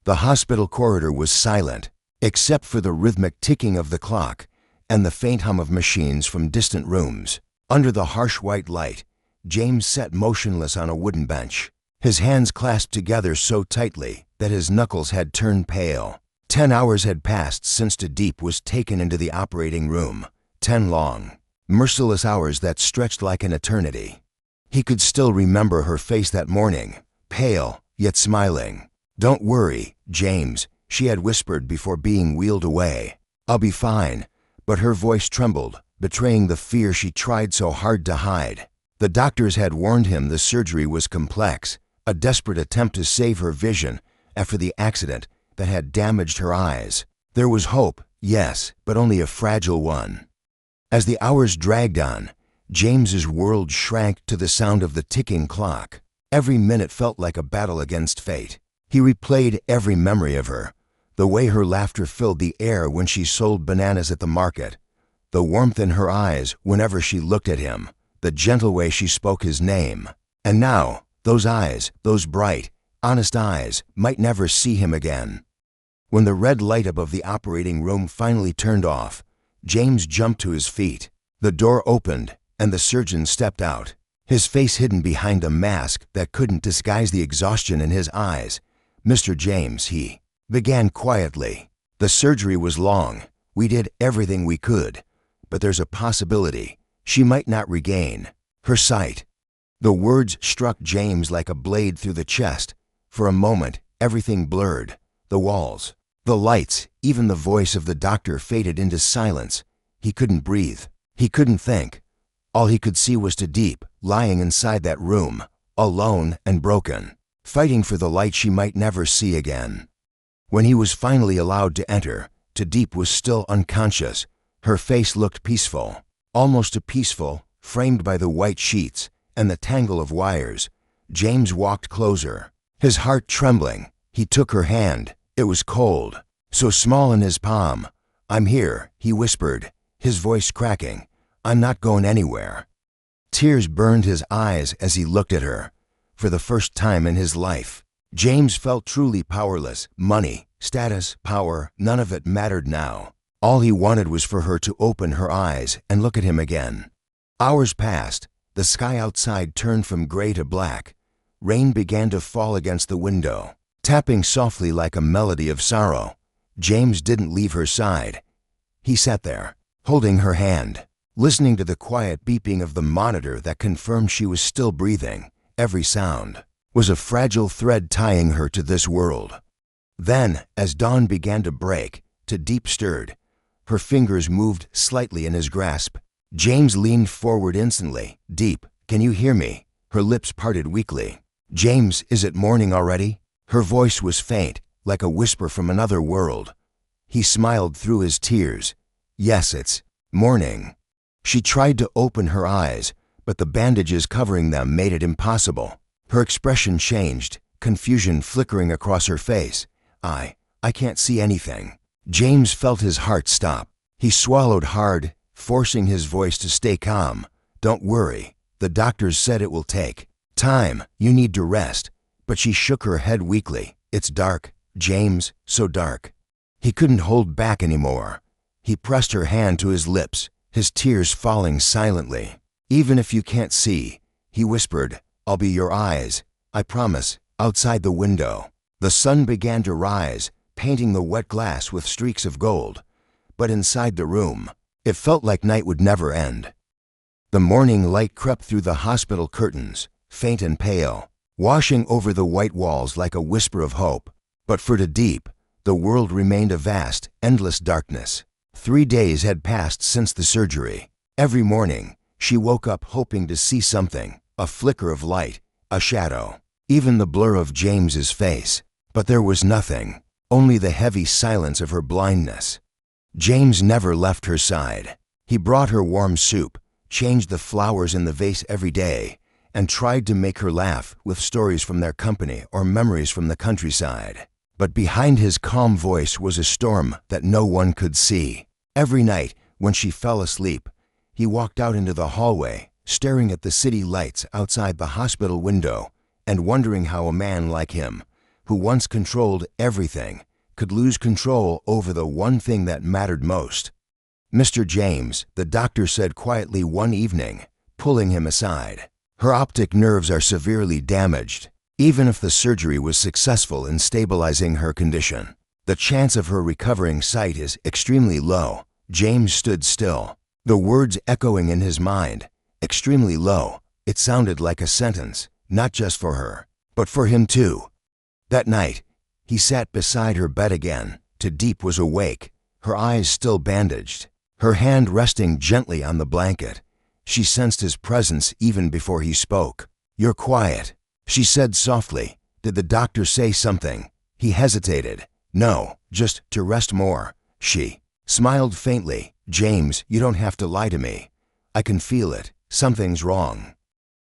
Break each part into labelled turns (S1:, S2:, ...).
S1: The hospital corridor was silent, except for the rhythmic ticking of the clock and the faint hum of machines from distant rooms. Under the harsh white light, James sat motionless on a wooden bench, his hands clasped together so tightly that his knuckles had turned pale. 10 hours had passed since Diep was taken into the operating room. 10 long, merciless hours that stretched like an eternity. He could still remember her face that morning, pale yet smiling. "Don't worry, James," she had whispered before being wheeled away. "I'll be fine." But her voice trembled, betraying the fear she tried so hard to hide. The doctors had warned him the surgery was complex, a desperate attempt to save her vision after the accident that had damaged her eyes. There was hope, yes, but only a fragile one. As the hours dragged on, James's world shrank to the sound of the ticking clock. Every minute felt like a battle against fate. He replayed every memory of her, the way her laughter filled the air when she sold bananas at the market, the warmth in her eyes whenever she looked at him, the gentle way she spoke his name. And now, those eyes, those bright, honest eyes, might never see him again. When the red light above the operating room finally turned off, James jumped to his feet. The door opened, and the surgeon stepped out, his face hidden behind a mask that couldn't disguise the exhaustion in his eyes. "Mr. James," he began quietly, "the surgery was long. We did everything we could. But there's a possibility she might not regain her sight." The words struck James like a blade through the chest. For a moment, everything blurred. The walls, the lights, even the voice of the doctor faded into silence. He couldn't breathe. He couldn't think. All he could see was Diep, lying inside that room, alone and broken, fighting for the light she might never see again. When he was finally allowed to enter, Diep was still unconscious. Her face looked peaceful, almost too peaceful, framed by the white sheets and the tangle of wires. James walked closer, his heart trembling. He took her hand. It was cold, so small in his palm. "I'm here," he whispered, his voice cracking. "I'm not going anywhere." Tears burned his eyes as he looked at her. For the first time in his life, James felt truly powerless. Money, status, power, none of it mattered now. All he wanted was for her to open her eyes and look at him again. Hours passed. The sky outside turned from gray to black. Rain began to fall against the window, tapping softly like a melody of sorrow. James didn't leave her side. He sat there, holding her hand, listening to the quiet beeping of the monitor that confirmed she was still breathing. Every sound was a fragile thread tying her to this world. Then, as dawn began to break, Diep stirred. Her fingers moved slightly in his grasp. James leaned forward instantly. "Diep, can you hear me?" Her lips parted weakly. "James, is it morning already?" Her voice was faint, like a whisper from another world. He smiled through his tears. "Yes, it's morning." She tried to open her eyes, but the bandages covering them made it impossible. Her expression changed, confusion flickering across her face. I can't see anything." James felt his heart stop. He swallowed hard, forcing his voice to stay calm. "Don't worry. The doctors said it will take time. You need to rest." But she shook her head weakly. "It's dark, James, so dark." He couldn't hold back anymore. He pressed her hand to his lips, his tears falling silently. "Even if you can't see," he whispered, "I'll be your eyes. I promise." Outside the window, the sun began to rise, painting the wet glass with streaks of gold. But inside the room, it felt like night would never end. The morning light crept through the hospital curtains, faint and pale, washing over the white walls like a whisper of hope. But for Diep, the world remained a vast, endless darkness. 3 days had passed since the surgery. Every morning, she woke up hoping to see something, a flicker of light, a shadow, even the blur of James's face. But there was nothing, only the heavy silence of her blindness. James never left her side. He brought her warm soup, changed the flowers in the vase every day, and tried to make her laugh with stories from their company or memories from the countryside. But behind his calm voice was a storm that no one could see. Every night, when she fell asleep, he walked out into the hallway, staring at the city lights outside the hospital window and wondering how a man like him, who once controlled everything, could lose control over the one thing that mattered most. "Mr. James," the doctor said quietly one evening, pulling him aside. "Her optic nerves are severely damaged. Even if the surgery was successful in stabilizing her condition, the chance of her recovering sight is extremely low." James stood still, the words echoing in his mind. Extremely low. It sounded like a sentence, not just for her, but for him too. That night, he sat beside her bed again. Diep was awake, her eyes still bandaged, her hand resting gently on the blanket. She sensed his presence even before he spoke. "You're quiet," she said softly. "Did the doctor say something?" He hesitated. "No, just to rest more." She smiled faintly. "James, you don't have to lie to me. I can feel it. Something's wrong."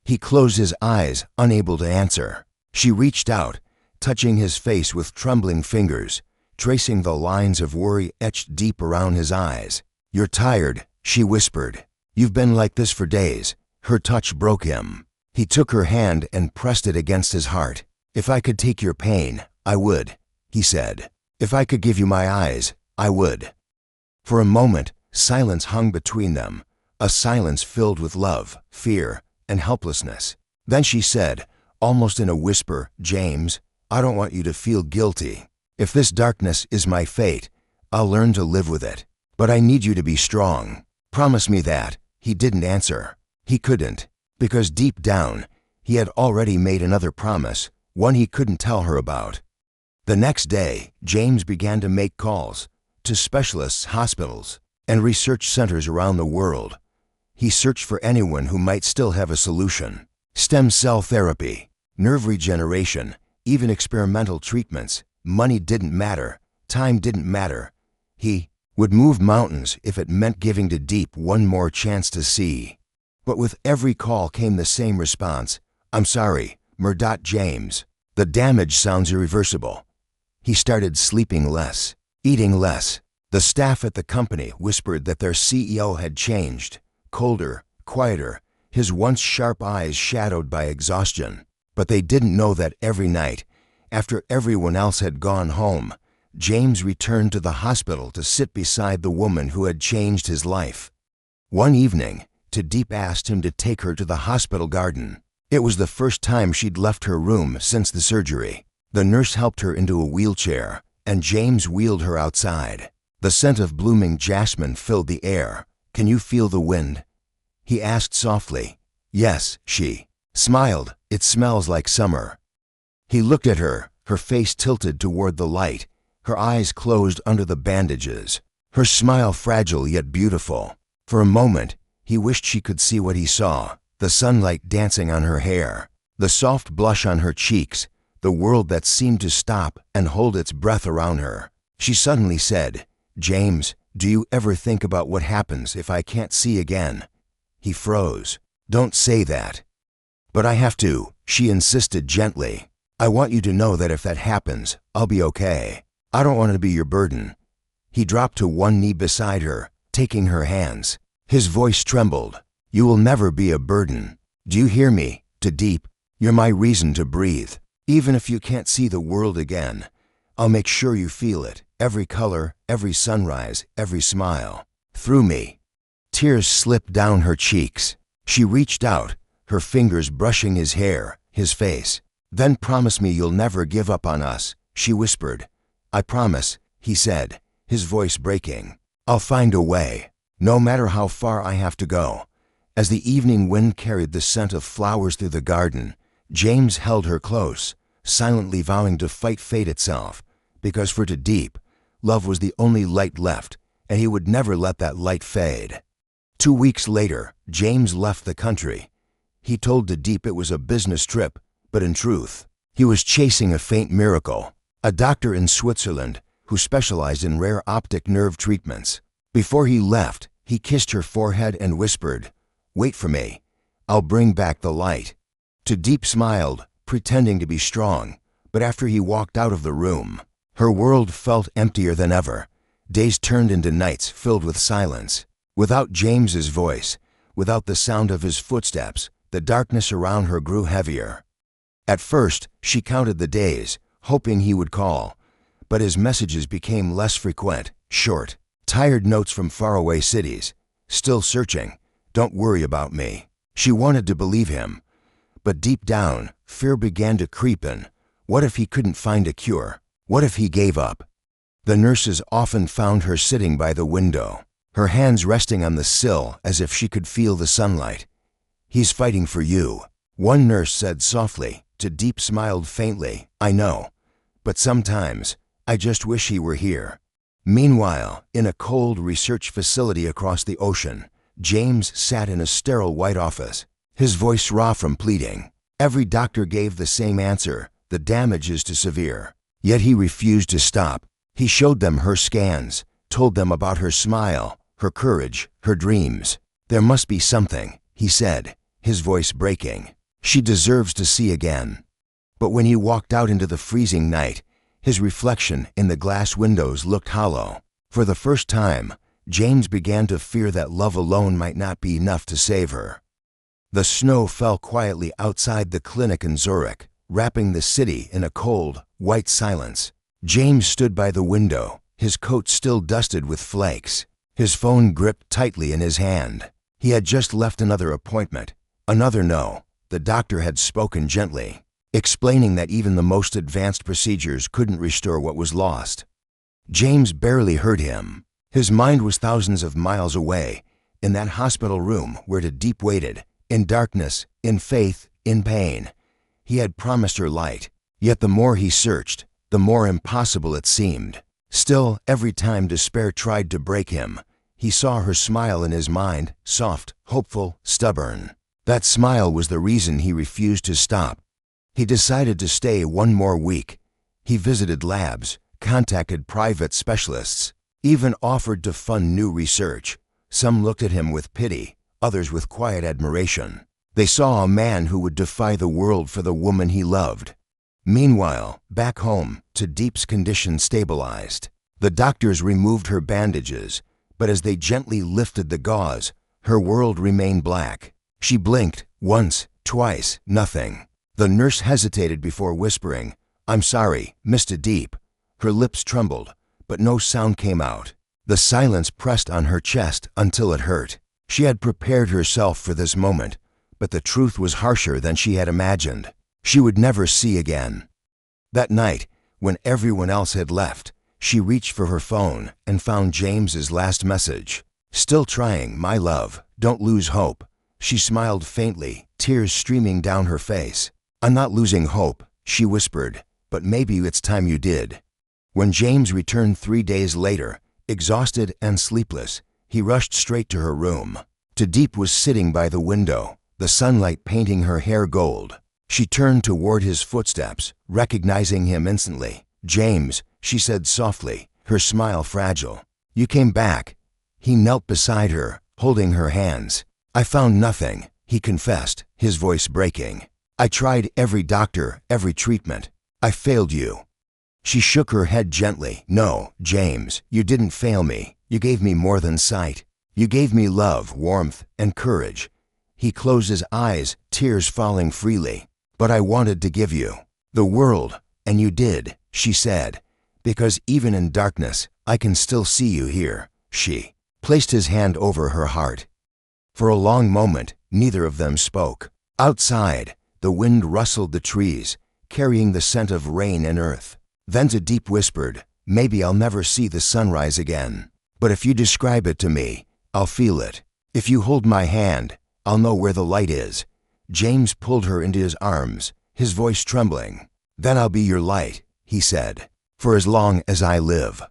S1: He closed his eyes, unable to answer. She reached out, touching his face with trembling fingers, tracing the lines of worry etched deep around his eyes. "You're tired," she whispered. "You've been like this for days." Her touch broke him. He took her hand and pressed it against his heart. "If I could take your pain, I would," he said. "If I could give you my eyes, I would." For a moment, silence hung between them, a silence filled with love, fear, and helplessness. Then she said, almost in a whisper, "James, I don't want you to feel guilty. If this darkness is my fate, I'll learn to live with it. But I need you to be strong. Promise me that." He didn't answer. He couldn't, because deep down, he had already made another promise, one he couldn't tell her about. The next day, James began to make calls to specialists, hospitals, and research centers around the world. He searched for anyone who might still have a solution. Stem cell therapy, nerve regeneration, even experimental treatments. Money didn't matter. Time didn't matter. He would move mountains if it meant giving Diep one more chance to see. But with every call came the same response. "I'm sorry, James. The damage sounds irreversible." He started sleeping less, eating less. The staff at the company whispered that their CEO had changed, colder, quieter, his once sharp eyes shadowed by exhaustion. But they didn't know that every night, after everyone else had gone home, James returned to the hospital to sit beside the woman who had changed his life. One evening, Diep asked him to take her to the hospital garden. It was the first time she'd left her room since the surgery. The nurse helped her into a wheelchair, and James wheeled her outside. The scent of blooming jasmine filled the air. "Can you feel the wind?" he asked softly. "Yes," she smiled. "It smells like summer." He looked at her, her face tilted toward the light, her eyes closed under the bandages, her smile fragile yet beautiful. For a moment, he wished she could see what he saw, the sunlight dancing on her hair, the soft blush on her cheeks, the world that seemed to stop and hold its breath around her. She suddenly said, "James, do you ever think about what happens if I can't see again?" He froze. "Don't say that." "But I have to," she insisted gently. "I want you to know that if that happens, I'll be okay. I don't want to be your burden." He dropped to one knee beside her, taking her hands. His voice trembled. "You will never be a burden. Do you hear me, Diep? You're my reason to breathe. Even if you can't see the world again, I'll make sure you feel it, every color, every sunrise, every smile. Through me." Tears slipped down her cheeks. She reached out, her fingers brushing his hair, his face. "Then promise me you'll never give up on us," she whispered. "I promise," he said, his voice breaking. "I'll find a way, no matter how far I have to go." As the evening wind carried the scent of flowers through the garden, James held her close, silently vowing to fight fate itself, because for Diep, love was the only light left, and he would never let that light fade. 2 weeks later, James left the country. He told Diep it was a business trip, but in truth, he was chasing a faint miracle, a doctor in Switzerland who specialized in rare optic nerve treatments. Before he left, he kissed her forehead and whispered, "Wait for me. I'll bring back the light." Diep smiled, pretending to be strong, but after he walked out of the room, her world felt emptier than ever. Days turned into nights filled with silence. Without James's voice, without the sound of his footsteps, the darkness around her grew heavier. At first, she counted the days, hoping he would call, but his messages became less frequent, short, tired notes from faraway cities. Still searching. Don't worry about me. She wanted to believe him, but deep down, fear began to creep in. What if he couldn't find a cure? What if he gave up? The nurses often found her sitting by the window, her hands resting on the sill as if she could feel the sunlight. He's fighting for you, one nurse said softly. Diep smiled faintly. I know, but sometimes I just wish he were here. Meanwhile, in a cold research facility across the ocean, James sat in a sterile white office, his voice raw from pleading. Every doctor gave the same answer: the damage is too severe. Yet he refused to stop. He showed them her scans, told them about her smile, her courage, her dreams. There must be something, he said, his voice breaking. She deserves to see again. But when he walked out into the freezing night, his reflection in the glass windows looked hollow. For the first time, James began to fear that love alone might not be enough to save her. The snow fell quietly outside the clinic in Zurich, wrapping the city in a cold, white silence. James stood by the window, his coat still dusted with flakes, his phone gripped tightly in his hand. He had just left another appointment, another no. The doctor had spoken gently, explaining that even the most advanced procedures couldn't restore what was lost. James barely heard him. His mind was thousands of miles away, in that hospital room where Diep waited, in darkness, in faith, in pain. He had promised her light, yet the more he searched, the more impossible it seemed. Still, every time despair tried to break him, he saw her smile in his mind, soft, hopeful, stubborn. That smile was the reason he refused to stop. He decided to stay one more week. He visited labs, contacted private specialists, even offered to fund new research. Some looked at him with pity, others with quiet admiration. They saw a man who would defy the world for the woman he loved. Meanwhile, back home, Diep's condition stabilized. The doctors removed her bandages, but as they gently lifted the gauze, her world remained black. She blinked, once, twice, nothing. The nurse hesitated before whispering, I'm sorry, Mr. Diep. Her lips trembled, but no sound came out. The silence pressed on her chest until it hurt. She had prepared herself for this moment, but the truth was harsher than she had imagined. She would never see again. That night, when everyone else had left, she reached for her phone and found James's last message. Still trying, my love, don't lose hope. She smiled faintly, tears streaming down her face. I'm not losing hope, she whispered, but maybe it's time you did. When James returned 3 days later, exhausted and sleepless, he rushed straight to her room. Diep was sitting by the window, the sunlight painting her hair gold. She turned toward his footsteps, recognizing him instantly. James, she said softly, her smile fragile. You came back. He knelt beside her, holding her hands. I found nothing, he confessed, his voice breaking. I tried every doctor, every treatment. I failed you. She shook her head gently. No, James, you didn't fail me. You gave me more than sight. You gave me love, warmth, and courage. He closed his eyes, tears falling freely. But I wanted to give you the world, and you did, she said, because even in darkness, I can still see you here. She placed his hand over her heart. For a long moment, neither of them spoke. Outside, the wind rustled the trees, carrying the scent of rain and earth. Then Diep whispered, maybe I'll never see the sunrise again. But if you describe it to me, I'll feel it. If you hold my hand, I'll know where the light is. James pulled her into his arms, his voice trembling. Then I'll be your light, he said, for as long as I live.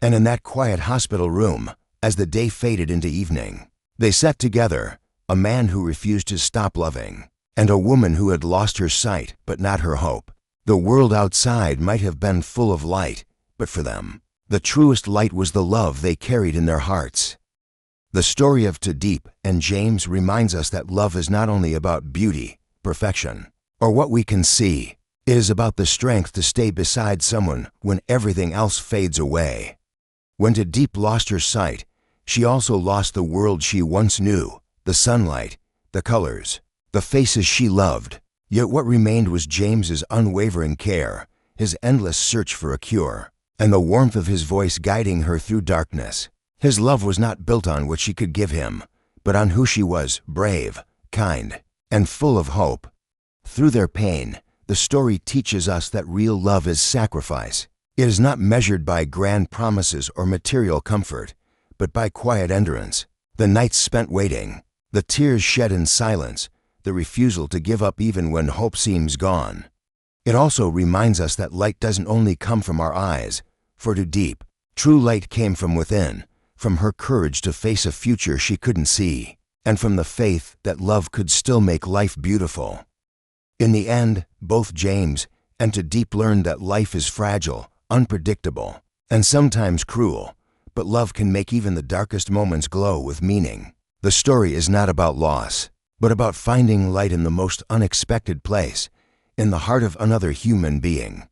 S1: And in that quiet hospital room, as the day faded into evening, they sat together, a man who refused to stop loving, and a woman who had lost her sight but not her hope. The world outside might have been full of light, but for them, the truest light was the love they carried in their hearts. The story of Diep and James reminds us that love is not only about beauty, perfection, or what we can see. It is about the strength to stay beside someone when everything else fades away. When Diep lost her sight, she also lost the world she once knew, the sunlight, the colors, the faces she loved. Yet what remained was James's unwavering care, his endless search for a cure, and the warmth of his voice guiding her through darkness. His love was not built on what she could give him, but on who she was: brave, kind, and full of hope. Through their pain, the story teaches us that real love is sacrifice. It is not measured by grand promises or material comfort, but by quiet endurance. The nights spent waiting, the tears shed in silence, the refusal to give up even when hope seems gone. It also reminds us that light doesn't only come from our eyes, for to Diep, true light came from within, from her courage to face a future she couldn't see, and from the faith that love could still make life beautiful. In the end, both James and to Diep learned that life is fragile, unpredictable, and sometimes cruel, but love can make even the darkest moments glow with meaning. The story is not about loss, but about finding light in the most unexpected place, in the heart of another human being.